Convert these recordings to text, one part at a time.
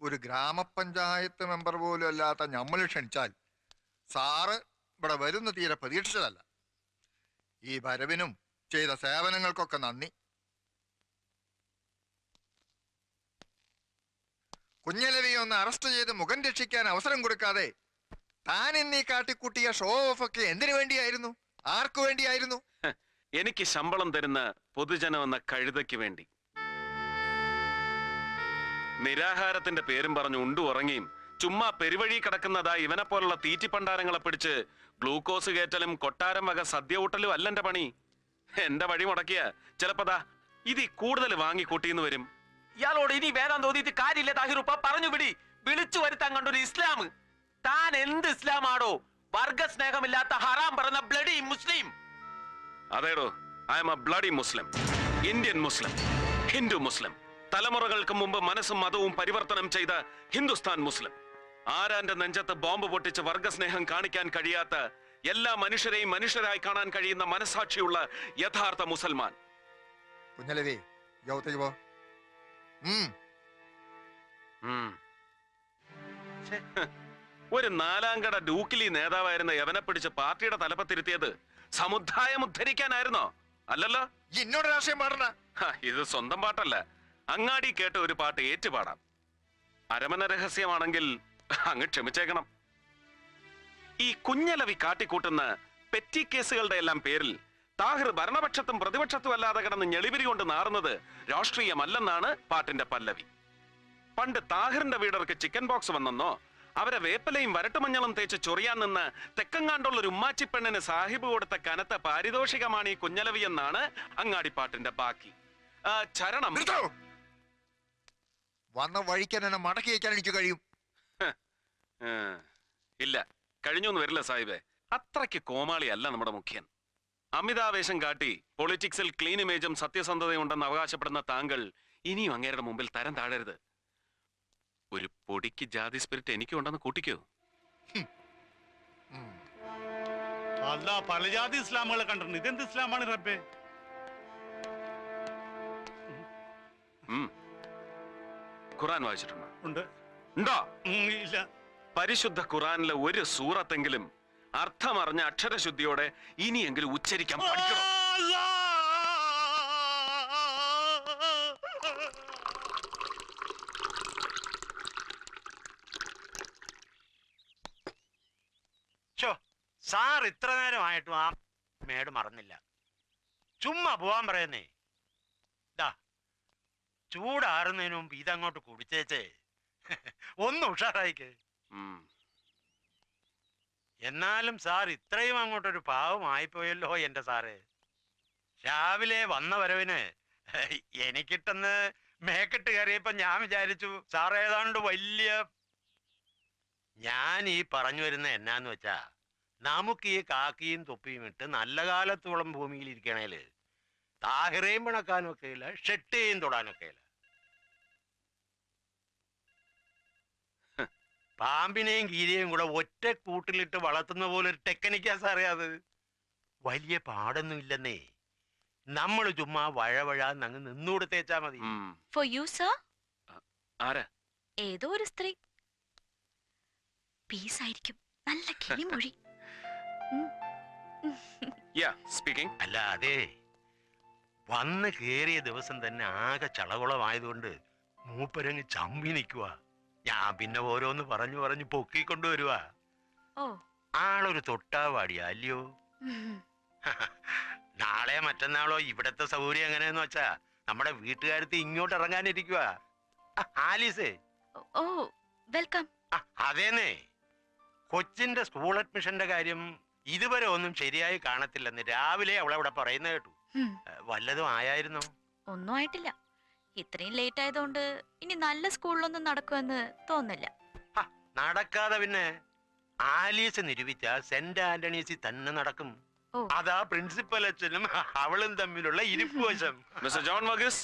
ഒരു ഗ്രാമപഞ്ചായത്ത് മെമ്പർ പോലും അല്ലാത്ത നമ്മൾ ക്ഷണിച്ചാൽ സാറ് ഇവിടെ വരുന്ന തീരെ പ്രതീക്ഷിച്ചതല്ല. ഈ വരവിനും ചെയ്ത സേവനങ്ങൾക്കൊക്കെ നന്ദി. കുഞ്ഞലവിയെ ഒന്ന് അറസ്റ്റ് ചെയ്ത് മുഖം രക്ഷിക്കാൻ അവസരം കൊടുക്കാതെ താൻ എന്നീ കാട്ടിക്കൂട്ടിയ ഷോ ഓഫ് ഒക്കെ എന്തിനു വേണ്ടിയായിരുന്നു? ആർക്കു വേണ്ടിയായിരുന്നു? എനിക്ക് ശമ്പളം തരുന്ന പൊതുജനം എന്ന കഴുതയ്ക്ക് വേണ്ടി. നിരാഹാരത്തിന്റെ പേരും പറഞ്ഞു ഉണ്ടു ഉറങ്ങിയും ചുമ്മാ പെരുവഴി കിടക്കുന്നതാ ഇവനെ പോലുള്ള തീറ്റിപ്പണ്ടാരങ്ങളെ പിടിച്ച് ഗ്ലൂക്കോസ് കയറ്റലും കൊട്ടാരം വക സദ്യ ഊട്ടലും അല്ല എന്റെ പണി. എന്റെ വഴി മുടക്കിയ ചിലപ്പോതാ ഇത് കൂടുതൽ വാങ്ങിക്കൂട്ടിന്ന് വരും. ഇയാളോട് ഇനി വേദം തോന്നിയിട്ട് കാര്യമില്ല താഹിറുപ്പ, പറഞ്ഞു വിടി. വിളിച്ചു വരുത്താൻ കണ്ടൊരു ഇസ്ലാം. താൻ എന്ത് ഇസ്ലാമാണോ? വർഗസ്നേഹമില്ലാത്ത ഹറാം പറഞ്ഞ ബ്ലഡി മുസ്ലിം. അതേടോ, I am a bloody Muslim, Indian Muslim, Hindu Muslim, തലമുറകൾക്ക് മുമ്പ് മനസ്സും മതവും പരിവർത്തനം ചെയ്ത ഹിന്ദുസ്ഥാൻ മുസ്ലിം. ആരാന്റെ നെഞ്ചത്ത് ബോംബ് പൊട്ടിച്ച് വർഗസ്നേഹം കാണിക്കാൻ കഴിയാത്ത, എല്ലാ മനുഷ്യരെയും മനുഷ്യരായി കാണാൻ കഴിയുന്ന മനസാക്ഷിയുള്ള യഥാർത്ഥ മുസൽമാൻ. കുഞ്ഞലവി, ഒരു നാലാംകട ഡൂക്കിലി നേതാവായിരുന്ന യവനെ പിടിച്ച് പാർട്ടിയുടെ തലപ്പത്തിരുത്തിയത് സമുദായം ഉദ്ധരിക്കാനായിരുന്നോ? അല്ലല്ലോ. എന്നോട് രാഷ്ട്രീയം പാടണ. ഇത് സ്വന്തം പാട്ടല്ല, അങ്ങാടി കേട്ട ഒരു പാട്ട് ഏറ്റുപാടാം. അരമന രഹസ്യമാണെങ്കിൽ അങ്ങ് ക്ഷമിച്ചേക്കണം. ഈ കുഞ്ഞലവി കാട്ടിക്കൂട്ടുന്ന പെറ്റി കേസുകളുടെ എല്ലാം പേരിൽ താഹിർ ഭരണപക്ഷത്തും പ്രതിപക്ഷത്തും അല്ലാതെ കിടന്ന് ഞെളിവിരി കൊണ്ട് നാറുന്നത് രാഷ്ട്രീയമല്ലെന്നാണ് പാട്ടിന്റെ പല്ലവി. പണ്ട് താഹിറിന്റെ വീടർക്ക് ചിക്കൻ ബോക്സ് വന്നെന്നോ അവരെ വേപ്പലയും വരട്ടുമഞ്ഞളും തേച്ച് ചൊറിയാൻ നിന്ന് തെക്കങ്ങാണ്ടുള്ള ഒരു ഉമ്മാച്ചിപ്പെണ്ണിന് സാഹിബ് കൊടുത്ത കനത്ത പാരിതോഷികമാണ് ഈ കുഞ്ഞലവി എന്നാണ് അങ്ങാടിപ്പാട്ടിന്റെ ബാക്കി. ചരണം വന്ന വഴിക്കാൻ എന്നെ മടക്കി വയ്ക്കാൻ എനിക്ക് കഴിയും. ഇല്ല, കഴിഞ്ഞൊന്നും വരില്ല സാഹിബേ. അത്രയ്ക്ക് കോമാളിയല്ല നമ്മുടെ മുഖ്യൻ. അമിതാവേശം കാട്ടി പൊളിറ്റിക്സിൽ ക്ലീൻ ഇമേജും സത്യസന്ധതയും ഉണ്ടെന്ന് അവകാശപ്പെടുന്ന താങ്കൾ ഇനിയും അങ്ങേരുടെ മുമ്പിൽ തരം താഴരുത്. ഒരു പൊടിക്ക് ജാതി സ്പിരിറ്റ് എനിക്കുണ്ടെന്ന് കൂട്ടിക്കോ. അല്ല, പല ജാതി ഇസ്ലാമുകളെ കണ്ടിട്ടുണ്ട്. ഇതെന്ത് ഇസ്ലാമാണ് റബ്ബേ? ഖുർആൻ വായിച്ചിട്ടുണ്ടോ? ഉണ്ട്. ഉണ്ടോ? ഇല്ല. പരിശുദ്ധ ഖുർആനിലെ ഒരു സൂറത്തെങ്കിലും അർത്ഥമറിഞ്ഞ അക്ഷരശുദ്ധിയോടെ ഇനിയെങ്കിലും ഉച്ചരിക്കാൻ പഠിക്കണം. സാർ ഇത്ര നേരമായിട്ടും ആ മേട് മറന്നില്ല. ചുമ്മാ പോവാൻ പറയുന്നേ. ചൂടാറുന്നതിന് മുമ്പ് ഇതങ്ങോട്ട് കുടിച്ചേച്ചേ ഒന്ന് ഉഷാറായിക്ക്. എന്നാലും സാർ ഇത്രയും അങ്ങോട്ടൊരു പാവമായിപ്പോയല്ലോ എന്റെ സാറ്. രാവിലെ വന്ന വരവിന് എനിക്കിട്ടെന്ന് മേക്കെട്ട് കയറിയപ്പോ ഞാൻ വിചാരിച്ചു സാർ ഏതാണ്ട് വലിയ. ഞാൻ ഈ പറഞ്ഞു വരുന്ന എന്നാന്ന് വെച്ചാ, നമുക്ക് ഈ കാക്കിയും തൊപ്പിയും ഇട്ട് നല്ല കാലത്തോളം ഭൂമിയിൽ ഇരിക്കണേല് താഹിറേയും പിണക്കാനും ഒക്കെ ഇല്ല, ഷെട്ടിയും തൊടാനൊക്കെ ഇല്ല. പാമ്പിനെയും കീരിയെയും കൂടെ ഒറ്റ കൂട്ടിലിട്ട് വളർത്തുന്ന പോലെ ഒരു ടെക്നിക്കാ സാറേ അത്. വലിയ പാടൊന്നും ഇല്ലെന്നേ. നമ്മൾ ചുമ്മാ വഴവഴാന്നങ്ങ് നിന്നുകൊടുത്തേച്ചാ മതി. For you, sir? ഏതോ ഒരു സ്ത്രീ. പീസ് ആയിരിക്കും, നല്ല കിളിമൊഴി. അല്ല, അതെ, വന്ന് കേറിയ ദിവസം തന്നെ ആകെ ചളകുളമായതുകൊണ്ട് മൂപ്പരങ്ങ് ചമ്പി നിൽക്കുക. ഞാൻ പിന്നെ ഓരോന്ന് പറഞ്ഞു പറഞ്ഞു പൊക്കിക്കൊണ്ടുവരുവാ. ആളൊരു തൊട്ടാവാടിയാ അല്ലയോ? നാളെ മറ്റന്നാളോ ഇവിടത്തെ സൗകര്യം എങ്ങനെയെന്ന് വെച്ചാ നമ്മുടെ വീട്ടുകാരത്ത് ഇങ്ങോട്ട് ഇറങ്ങാനിരിക്കുക. ആലീസേ. ഓ, വെൽക്കം. അതേന്നേ, കൊച്ചിന്റെ സ്കൂൾ അഡ്മിഷന്റെ കാര്യം ഇതുവരെ ഒന്നും ശരിയായി കാണത്തില്ലെന്ന് രാവിലെ അവളവിടെ പറയുന്ന കേട്ടു. വല്ലതും ആയായിരുന്നോ? ഒന്നും ആയിട്ടില്ല. ഇത്രയും ലേറ്റ് ആയതുകൊണ്ട് ഇനി നല്ല സ്കൂളിലൊന്നും നടക്കുമെന്ന് തോന്നില്ല. നടക്കാതെ പിന്നെ ആലീസ് നിരൂപിച്ച സെന്റ് ആന്റണീസിൽ തന്നെ നടക്കും. അതാ പ്രിൻസിപ്പൽ അച്ഛനും അവളും തമ്മിലുള്ള ഇരിപ്പ് വശം. Mister John Varghese.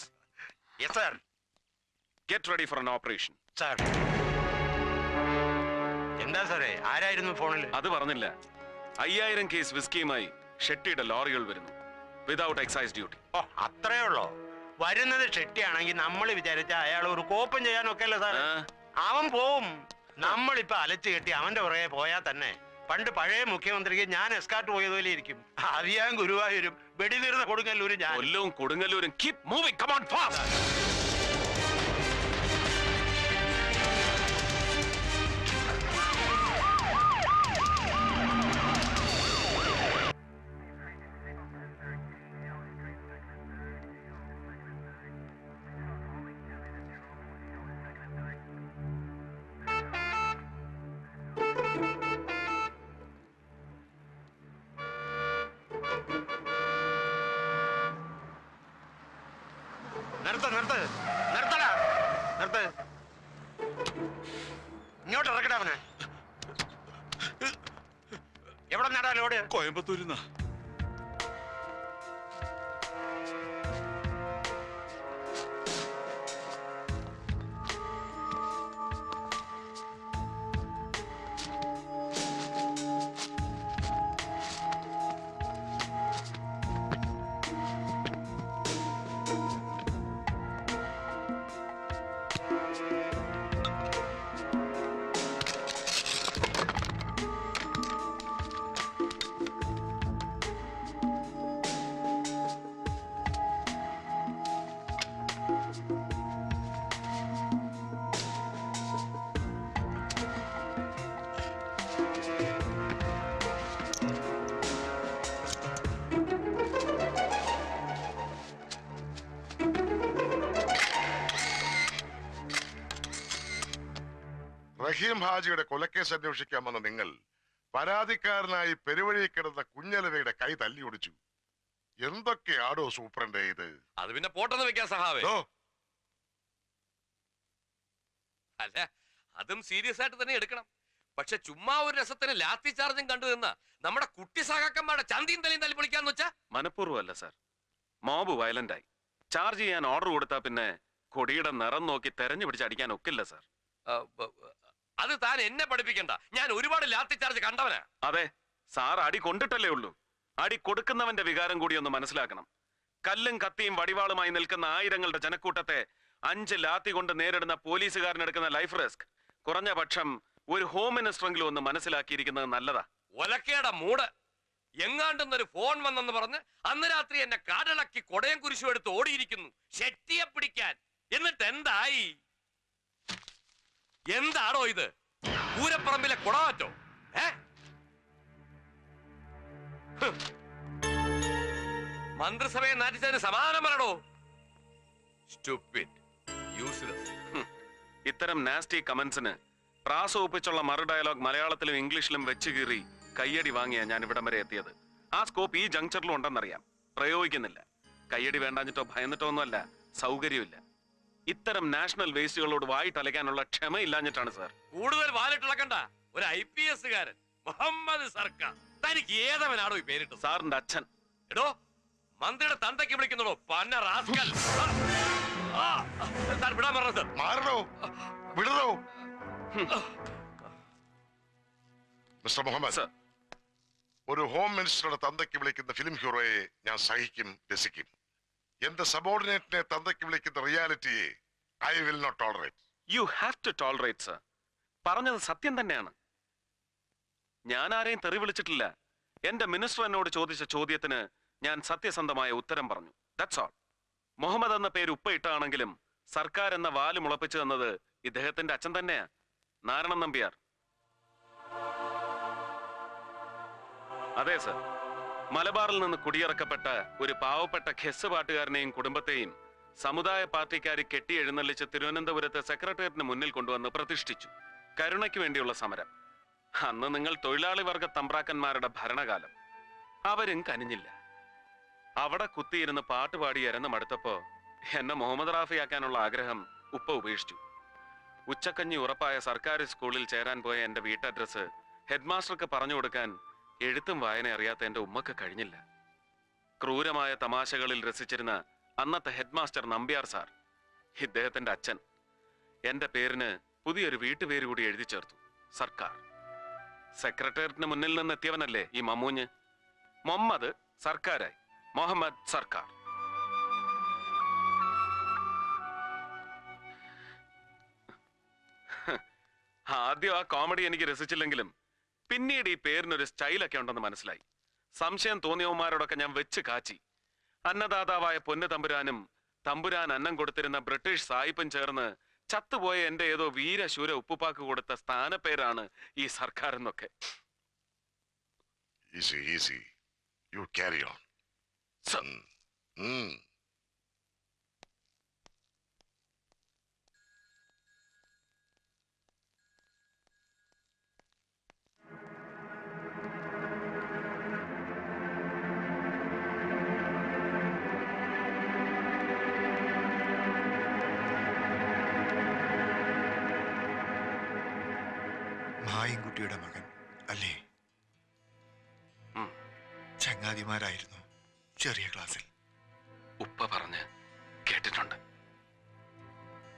Yes sir. Get ready for an operation. Sir. എന്താ സാറേ, ആരായിരുന്നു ഫോണിൽ? അത് പറഞ്ഞില്ല. 5000 കേസ് വിസ്കിയുമായി ഷെട്ടിയുടെ ലോറികൾ വരുന്നു, വിതൗട്ട് എക്സൈസ് ഡ്യൂട്ടി. ഓ, അത്രേ ഉള്ളോ? വരുന്നത് ഷെട്ടിയാണെങ്കിൽ നമ്മൾ വിചാരിച്ച അയാൾ ഒരു കോപ്പം ചെയ്യാനൊക്കെ അല്ലേ സാറേ? അവൻ പോവും. നമ്മളിപ്പോ അലച്ചു കെട്ടി അവന്റെ പുറകെ പോയാൽ തന്നെ പണ്ട് പഴയ മുഖ്യമന്ത്രിക്ക് ഞാൻ എസ്കാർട്ട് പോയതുപോലെ ഇരിക്കും. അറിയാൻ ഗുരുവായൂരും വെടിനീർന്ന കൊടുങ്ങല്ലൂരും ഞാൻ. കൊല്ലവും കൊടുങ്ങല്ലൂരും keep moving, come on fast. നിർത്തടാ, നിർത്ത്. ഇങ്ങോട്ട് ഇറക്കടാ അവനെ. എവിടെ നടാ ലോഡ്? കോയമ്പത്തൂരിന്നാ. റഹീം ഹാജിയുടെ കൊലക്കേസ് അന്വേഷിക്കാൻ വന്ന നിങ്ങൾ പരാതിക്കാരനായി പെരുവഴി കിടന്ന കുഞ്ഞലവയുടെ കൈ തല്ലിയൊടിച്ചു. എന്തൊക്കെയാടോ സൂപ്രണ്ടേ ഇത്? അത് പിന്നെ പോട്ടെന്ന് വെക്കാൻ സഹാവേ. അല്ല, അതും സീരിയസ് ആയിട്ട് തന്നെ എടുക്കണം. പക്ഷെ ചുമ്മാ ഒരു രസത്തിന് ലാത്തി ചാർജും കണ്ടു നിന്ന നമ്മുടെ കുട്ടി സഹാക്കന്മാരുടെ ചന്തിയും തലയും തല്ലി പൊളിക്കാന്ന് വെച്ചാ മനഃപൂർവ്വമല്ല സാർ, മോബ് വയലന്റ് ആയി. ചാർജ് ചെയ്യാൻ ഓർഡർ കൊടുത്താ പിന്നെ കൊടിയുടെ നിറം നോക്കി തെരഞ്ഞു പിടിച്ച് അടിക്കാൻ ഒക്കില്ല സാർ. അത് താൻ എന്നെ പഠിപ്പിക്കണ്ട. ഞാൻ ഒരുപാട് ലാത്തി ചാർജ് കണ്ടവനാ. അതെ സാർ, അടി കൊണ്ടിട്ടല്ലേ ഉള്ളൂ. അടി കൊടുക്കുന്നവന്റെ വികാരം കൂടി ഒന്ന് മനസ്സിലാക്കണം. കല്ലും കത്തിയും വടിവാളുമായി നിൽക്കുന്ന ആയിരങ്ങളുടെ ജനക്കൂട്ടത്തെ 5 ലാത്തി കൊണ്ട് നേരിടുന്ന പോലീസുകാരനെടുക്കുന്ന ലൈഫ് റിസ്ക് കുറഞ്ഞ പക്ഷം ഒരു ഹോം മിനിസ്റ്ററെങ്കിലും ഒന്ന് മനസ്സിലാക്കിയിരിക്കുന്നത് നല്ലതാ. ഒലക്കേട മൂട്. എങ്ങാണ്ടെന്നൊരു ഫോൺ വന്നെന്ന് പറഞ്ഞ് അന്ന് രാത്രി എന്നെ കാടിളക്കി കൊടയം കുരിശും എടുത്ത് ഓടിയിരിക്കുന്നു ഷെട്ടിയെ പിടിക്കാൻ. എന്നിട്ട് എന്തായി? എന്താടോ ഇത്? പൂരപ്പറമ്പിലെ കുടമാറ്റോ? മന്ത്രിസഭയെ നാറ്റിച്ചതിന് സമാധാനം പറയടോ. Stupid, useless. ഇത്തരം നാസ്റ്റി കമന്റ്സിന് പ്രാസ ഒപ്പിച്ചുള്ള മറു ഡയലോഗ് മലയാളത്തിലും ഇംഗ്ലീഷിലും വെച്ച് കീറി കയ്യടി വാങ്ങിയാ ഞാൻ ഇവിടം വരെ എത്തിയത്. ആ സ്കോപ്പ് ഈ ജംഗ്ഷനിലും ഉണ്ടെന്നറിയാം, പ്രയോഗിക്കുന്നില്ല. കയ്യടി വേണ്ടാഞ്ഞിട്ടോ ഭയന്നിട്ടോ ഒന്നുമല്ല, സൗകര്യമില്ല. ഇത്തരം നാഷണൽ വേസ്റ്റുകളോട് വായിട്ടലയ്ക്കാനുള്ള ക്ഷമയില്ലാഞ്ഞിട്ടാണ് സാർ. കൂടുതൽ വാലിട്ടിളക്കണ്ട. ഒരു IPS കാരൻ മുഹമ്മദ് സർക്കാർ. തനിക്ക് ഏതവനാണോ ഈ പേരിട്ടത്? സാറിന്റെ അച്ഛൻ. എടോ, മന്ത്രിയുടെ തന്തയ്ക്ക് വിളിക്കുന്നതോ പന്ന റാസ്കൽ. താൻ വിടാൻ പറഞ്ഞത്. മാറണോ, വിടണോ? മിസ്റ്റർ മുഹമ്മദ്, സർ, ഒരു ഹോം മിനിസ്റ്ററുടെ തന്തയ്ക്ക് വിളിക്കുന്ന ഫിലിം ഹീറോയെ ഞാൻ സഹിക്കും, രസിക്കും. എന്റെ സബോർഡിനേറ്റിനെ തന്തയ്ക്ക് വിളിക്കുന്ന റിയാലിറ്റിയെ I will not tolerate. You have to tolerate sir. പറഞ്ഞത് സത്യം തന്നെയാണ്. ഞാൻ ആരെയും തെറി വിളിച്ചിട്ടില്ല. എന്റെ മിനിസ്റ്റർ എന്നോട് ചോദിച്ച ചോദ്യത്തിന് ഞാൻ സത്യസന്ധമായ ഉത്തരം പറഞ്ഞു. That's all. മുഹമ്മദ് എന്ന പേര് ഉപ്പയിട്ടാണെങ്കിലും സർക്കാർ എന്ന വാല് മുളപ്പിച്ചു തന്നത് ഇദ്ദേഹത്തിന്റെ അച്ഛൻ തന്നെയാ, നാരായണൻ നമ്പ്യാർ. അതെ സർ, മലബാറിൽ നിന്ന് കുടിയിറക്കപ്പെട്ട ഒരു പാവപ്പെട്ട ഖെസ് പാട്ടുകാരനെയും കുടുംബത്തെയും സമുദായ പാർട്ടിക്കാർ കെട്ടി എഴുന്നള്ളിച്ച് തിരുവനന്തപുരത്ത് സെക്രട്ടേറിയറ്റിന് മുന്നിൽ കൊണ്ടുവന്ന് പ്രതിഷ്ഠിച്ചു. കരുണയ്ക്ക് വേണ്ടിയുള്ള സമരം. അന്ന് നിങ്ങൾ തൊഴിലാളി വർഗ തമ്പ്രാക്കന്മാരുടെ ഭരണകാലം. അവരും കനിഞ്ഞില്ല. അവിടെ കുത്തിയിരുന്ന് പാട്ടുപാടി എരന്ന് മടുത്തപ്പോ എന്നെ മുഹമ്മദ് റാഫിയാക്കാനുള്ള ആഗ്രഹം ഉപ്പ ഉപേക്ഷിച്ചു. ഉച്ചക്കഞ്ഞി ഉറപ്പായ സർക്കാർ സ്കൂളിൽ ചേരാൻ പോയ എന്റെ വീട്ടഡ്രസ് ഹെഡ്മാസ്റ്റർക്ക് പറഞ്ഞു കൊടുക്കാൻ എഴുത്തും വായന അറിയാത്ത എന്റെ ഉമ്മക്ക് കഴിഞ്ഞില്ല. ക്രൂരമായ തമാശകളിൽ രസിച്ചിരുന്ന അന്നത്തെ ഹെഡ്മാസ്റ്റർ നമ്പ്യാർ സാർ, ഇദ്ദേഹത്തിന്റെ അച്ഛൻ, എന്റെ പേരിന് പുതിയൊരു വീട്ടുപേര് കൂടി എഴുതി ചേർത്തു, സർക്കാർ. സെക്രട്ടേറിയറ്റിന് മുന്നിൽ നിന്ന് എത്തിയവനല്ലേ ഈ മമ്മൂഞ്ഞ്. മുഹമ്മദ് സർക്കാരായി, മുഹമ്മദ് സർക്കാർ. ആദ്യം ആ കോമഡി എനിക്ക് രസിച്ചില്ലെങ്കിലും പിന്നീട് ഈ പേരിനൊരു സ്റ്റൈലൊക്കെ ഉണ്ടെന്ന് മനസ്സിലായി. സംശയം തോന്നിയവന്മാരോടൊക്കെ ഞാൻ വെച്ച് കാച്ചി. അന്നദാതാവായ പൊന്നു തമ്പുരാനും തമ്പുരാൻ അന്നം കൊടുത്തിരുന്ന ബ്രിട്ടീഷ് സായിപ്പും ചേർന്ന് ചത്തുപോയ എന്റെ ഏതോ വീരശൂര ഉപ്പുപ്പാക്ക് കൊടുത്ത സ്ഥാനപ്പേരാണ് ഈ സർക്കാർ എന്നൊക്കെ. Easy, easy. You carry on. Sir. മായൻകുട്ടിയുടെ മകൻ അല്ലേ? ചങ്ങാതിമാരായിരുന്നു ചെറിയ ക്ലാസ്സിൽ. ഉപ്പ പറഞ്ഞ് കേട്ടിട്ടുണ്ട്.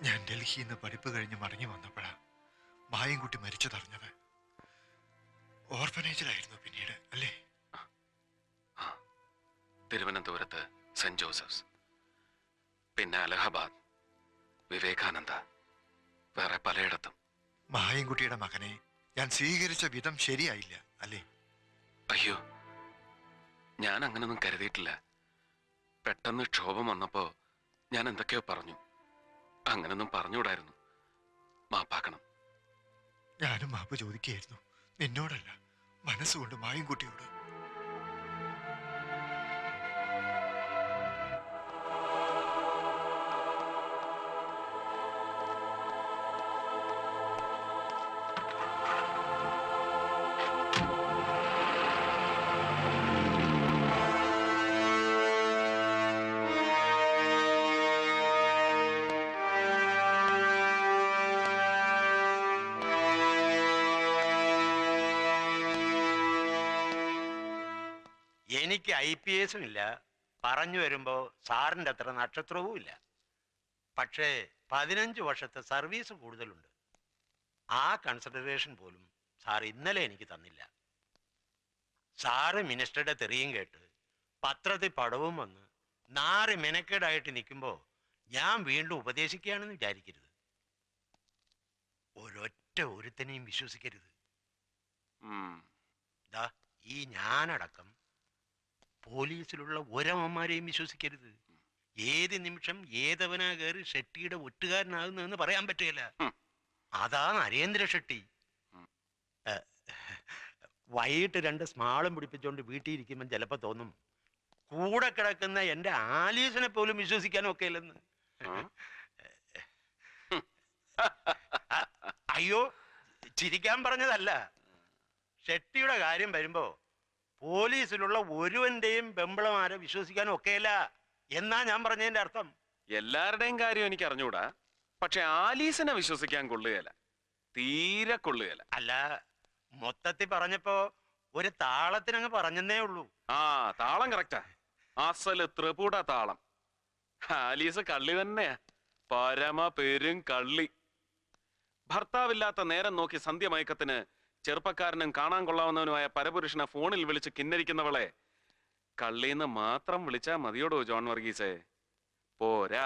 ഞാൻ ഡൽഹിയിൽ നിന്ന് പഠിപ്പ് കഴിഞ്ഞ് മടങ്ങി വന്നപ്പോഴാ മായൻകുട്ടി മരിച്ചതറിഞ്ഞത്. ഓർഫനേജിലായിരുന്നു പിന്നീട് അല്ലേ? തിരുവനന്തപുരത്ത് സെന്റ് ജോസഫ്സ്, പിന്നെ അലഹബാദ്, വിവേകാനന്ദ, വേറെ പലയിടത്തും. മായൻകുട്ടിയുടെ മകനെ ഞാൻ സ്വീകരിച്ച വിധം ശരിയായില്ല അല്ലേ? അയ്യോ, ഞാൻ അങ്ങനൊന്നും കരുതിയിട്ടില്ല. പെട്ടെന്ന് ക്ഷോഭം വന്നപ്പോ ഞാൻ എന്തൊക്കെയോ പറഞ്ഞു. അങ്ങനൊന്നും പറഞ്ഞുകൂടായിരുന്നു. മാപ്പാക്കണം. ഞാനും മാപ്പ് ചോദിക്കുകയായിരുന്നു, നിന്നോടല്ല, മനസ്സുകൊണ്ട് മായൻകുട്ടിയോട്. എനിക്ക് IPS ഇല്ല, പറഞ്ഞു വരുമ്പോ സാറിന്റെ അത്ര നക്ഷത്രവും ഇല്ല. പക്ഷേ 15 വർഷത്തെ സർവീസ് കൂടുതലുണ്ട്. ആ കൺസിഡറേഷൻ പോലും സാർ ഇന്നലെ എനിക്ക് തന്നില്ല. സാറ് മിനിസ്റ്ററുടെ തെറിയും കേട്ട് പത്രത്തിൽ പടവും വന്ന് 4 മെനക്കേടായിട്ട് നിൽക്കുമ്പോ ഞാൻ വീണ്ടും ഉപദേശിക്കുകയാണെന്ന് വിചാരിക്കരുത്. ഒരൊറ്റ ഒരുത്തനെയും വിശ്വസിക്കരുത്. ദാ ഈ ഞാനടക്കം പോലീസിലുള്ള ഒരമ്മമാരെയും വിശ്വസിക്കരുത്. ഏത് നിമിഷം ഏതവനാ കയറി ഷെട്ടിയുടെ ഒറ്റുകാരനാകുന്നതെന്ന് പറയാൻ പറ്റുകയില്ല. അതാ നരേന്ദ്ര ഷെട്ടി. വൈകിട്ട് 2 സ്മാളും പിടിപ്പിച്ചുകൊണ്ട് വീട്ടിൽ ഇരിക്കുമ്പോൾ ചിലപ്പോ തോന്നും കൂടെ കിടക്കുന്ന എന്റെ ആലീസിനെ പോലും വിശ്വസിക്കാനും ഒക്കെ ഇല്ലെന്ന്. അയ്യോ, ചിരിക്കാൻ പറഞ്ഞതല്ല. ഷെട്ടിയുടെ കാര്യം വരുമ്പോ പോലീസിലുള്ള ഒരുവന്റെയും പെമ്പിളമാരെ വിശ്വസിക്കാനും ഒക്കെയല്ല എന്നാ ഞാൻ പറഞ്ഞതിന്റെ അർത്ഥം. എല്ലാവരുടെയും കാര്യം എനിക്ക് അറിഞ്ഞൂടാ, പക്ഷെ ആലീസിനെ വിശ്വസിക്കാൻ കൊള്ളുകയല്ല, തീരെ കൊള്ളുകയല്ല. അല്ല, മൊത്തത്തിൽ പറഞ്ഞപ്പോ ഒരു താളത്തിനങ്ങ് പറഞ്ഞെന്നേ ഉള്ളൂ. ആ താളം കറക്റ്റാ, അസല് ത്രിപുട താളം. ആലീസ് കള്ളി തന്നെയാ, പരമ പെരും കള്ളി. ഭർത്താവില്ലാത്ത നേരം നോക്കി സന്ധ്യമയക്കത്തിന് ചെറുപ്പക്കാരനും കാണാൻ കൊള്ളാവുന്നവനുമായ പരപുരുഷനെ ഫോണിൽ വിളിച്ച് കിന്നരിക്കുന്നവളെ കള്ളീന്ന് മാത്രം വിളിച്ചാ മതിയോടോ ജോൺ വർഗീസേ? പോരാ,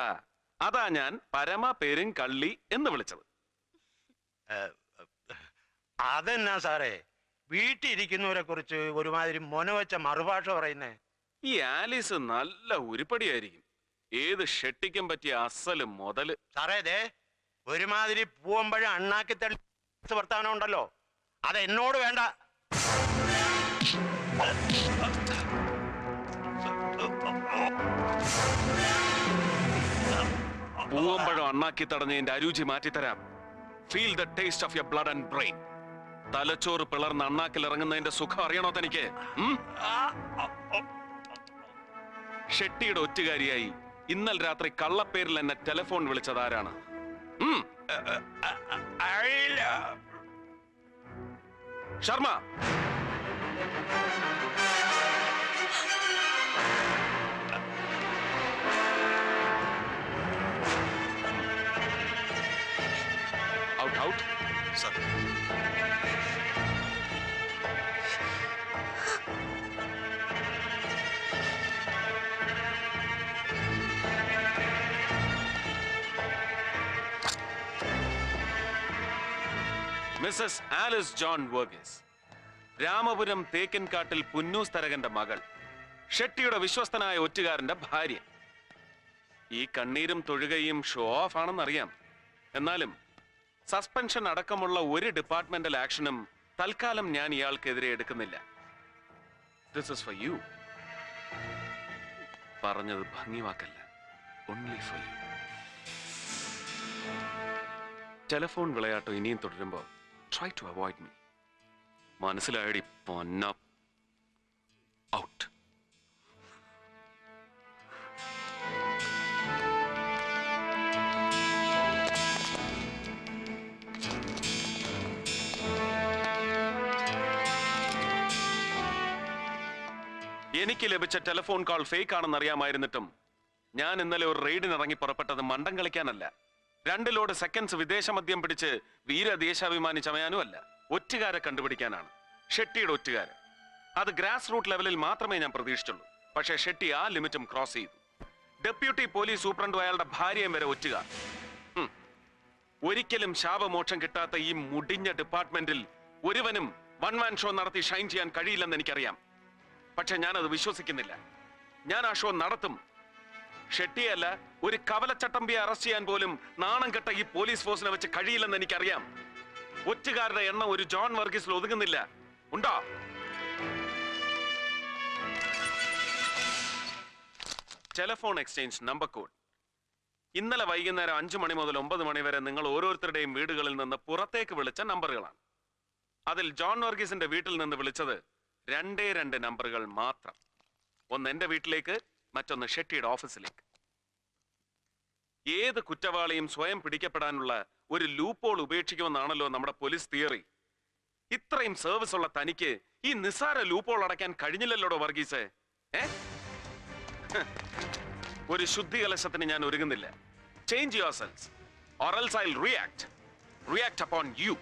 അതാ ഞാൻ പരമ പെരും കള്ളി എന്ന് വിളിച്ചത്. അതെന്നാ സാറേ വീട്ടിലിരിക്കുന്നവരെ കുറിച്ച് ഒരുമാതിരി മൊനവച്ച മറുഭാഷ പറയുന്നേ? ഈ ആലീസ് നല്ല ഉരുപ്പടിയായിരിക്കും, ഏത് ഷെട്ടിക്കും പറ്റിയ അസല് മുതല്. സാറേ ദേ ഒരുമാതിരി പൂവമ്പഴ അണ്ണാക്കി തള്ളി വർത്താനം ഉണ്ടല്ലോ, അത് എന്നോട് വേണ്ട. പൂവമ്പഴം അണ്ണാക്കി തടഞ്ഞതിന്റെ അരുചി മാറ്റിത്തരാം. Feel the taste of your blood and brain. തലച്ചോറ് പിളർന്ന് അണ്ണാക്കിൽ ഇറങ്ങുന്നതിന്റെ സുഖം അറിയണോ തനിക്ക്? ഷെട്ടിയുടെ ഒറ്റുകാരിയായി ഇന്നലെ രാത്രി കള്ളപ്പേരിൽ എന്നെ ടെലിഫോൺ വിളിച്ചതാരാണ്? Sharma. Out out sir. Mrs Alice John Varghese, Ramapuram തേക്കിൻകാട്ടിൽ പുന്നൂസ് തരകന്റെ മകൾ, ഷെട്ടിയുടെ വിശ്വസ്തനായ ഒറ്റുകാരന്റെ ഭാര്യ. ഈ കണ്ണീരും തൊഴുകയും ഷോ ഓഫ് ആണെന്നറിയാം. എന്നാലും സസ്പെൻഷൻ അടക്കമുള്ള ഒരു ഡിപ്പാർട്ട്മെന്റൽ ആക്ഷനും തൽക്കാലം ഞാൻ ഇയാൾക്കെതിരെ എടുക്കുന്നില്ല. This is for you. പറഞ്ഞത് ഭംഗിവാക്കല്ല, ഓൺലി ഫോർ യു. ടെലിഫോൺ വിളയാട്ടം ഇനിയും തുടരുമ്പോൾ ട്രൈ ടു അവോയ്ഡ് മീ. മനസ്സിലായടി പൊന്ന. ഔട്ട്. എനിക്ക് ലഭിച്ച ടെലിഫോൺ കോൾ ഫേക്ക് ആണെന്ന് അറിയാമായിരുന്നിട്ടും ഞാൻ ഇന്നലെ ഒരു റെയ്ഡിന് ഇറങ്ങി പുറപ്പെട്ടത് മണ്ടം കളിക്കാനല്ല, 2 ലോഡ് സെക്കൻഡ്സ് വിദേശ മദ്യം പിടിച്ച് വീരദേശാഭിമാനി ചമയാനും അല്ല, ഒറ്റുകാരെ കണ്ടുപിടിക്കാനാണ്. ഷെട്ടിയുടെ ഒറ്റുകാരൻ. അത് ഗ്രാസ് റൂട്ട് ലെവലിൽ മാത്രമേ ഞാൻ പ്രതീക്ഷിച്ചുള്ളൂ. പക്ഷേ ഷെട്ടി ആ ലിമിറ്റും ക്രോസ് ചെയ്തു. ഡെപ്യൂട്ടി പോലീസ് സൂപ്രണ്ടും അയാളുടെ ഭാര്യയും വരെ ഒറ്റുകാർ. ഒരിക്കലും ശാപമോക്ഷം കിട്ടാത്ത ഈ മുടിഞ്ഞ ഡിപ്പാർട്ട്മെന്റിൽ ഒരുവനും വൺ മാൻ ഷോ നടത്തി ഷൈൻ ചെയ്യാൻ കഴിയില്ലെന്ന് എനിക്കറിയാം. പക്ഷെ ഞാനത് വിശ്വസിക്കുന്നില്ല. ഞാൻ ആ ഷോ നടത്തും. ഷെട്ടിയല്ല, ഒരു കവലച്ചട്ടമ്പിയെ അറസ്റ്റ് ചെയ്യാൻ പോലും നാണം കെട്ട ഈ പോലീസ് ഫോഴ്സിനെ വെച്ച് കഴിയില്ലെന്ന് എനിക്കറിയാം. ഒറ്റുകാരുടെ എണ്ണം ഒരു ജോൺ വർഗീസിൽ ഒതുങ്ങുന്നില്ല. ഉണ്ടോ? Telephone exchange number code. ഇന്നലെ വൈകുന്നേരം 5 മണി മുതൽ 9 മണി വരെ നിങ്ങൾ ഓരോരുത്തരുടെയും വീടുകളിൽ നിന്ന് പുറത്തേക്ക് വിളിച്ച നമ്പറുകളാണ്. അതിൽ ജോൺ വർഗീസിന്റെ വീട്ടിൽ നിന്ന് വിളിച്ചത് 2 നമ്പറുകൾ മാത്രം. ഒന്ന് എന്റെ വീട്ടിലേക്ക്, മറ്റൊന്ന് ഷെട്ടിയുടെ ഓഫീസിലേക്ക്. ഏത് കുറ്റവാളിയും സ്വയം പിടിക്കപ്പെടാനുള്ള ഒരു ലൂപ്പോൾ ഉപേക്ഷിക്കുമെന്നാണല്ലോ നമ്മുടെ പോലീസ് തിയറി. ഇത്രയും സർവീസ് ഉള്ള തനിക്ക് ഈ നിസ്സാര ലൂപ്പോൾ അടയ്ക്കാൻ കഴിഞ്ഞില്ലല്ലോടോ വർഗീസേ. ഒരു ശുദ്ധികലശത്തിന് ഞാൻ ഒരുങ്ങുന്നില്ല. Change your cells, or else I'll react upon you.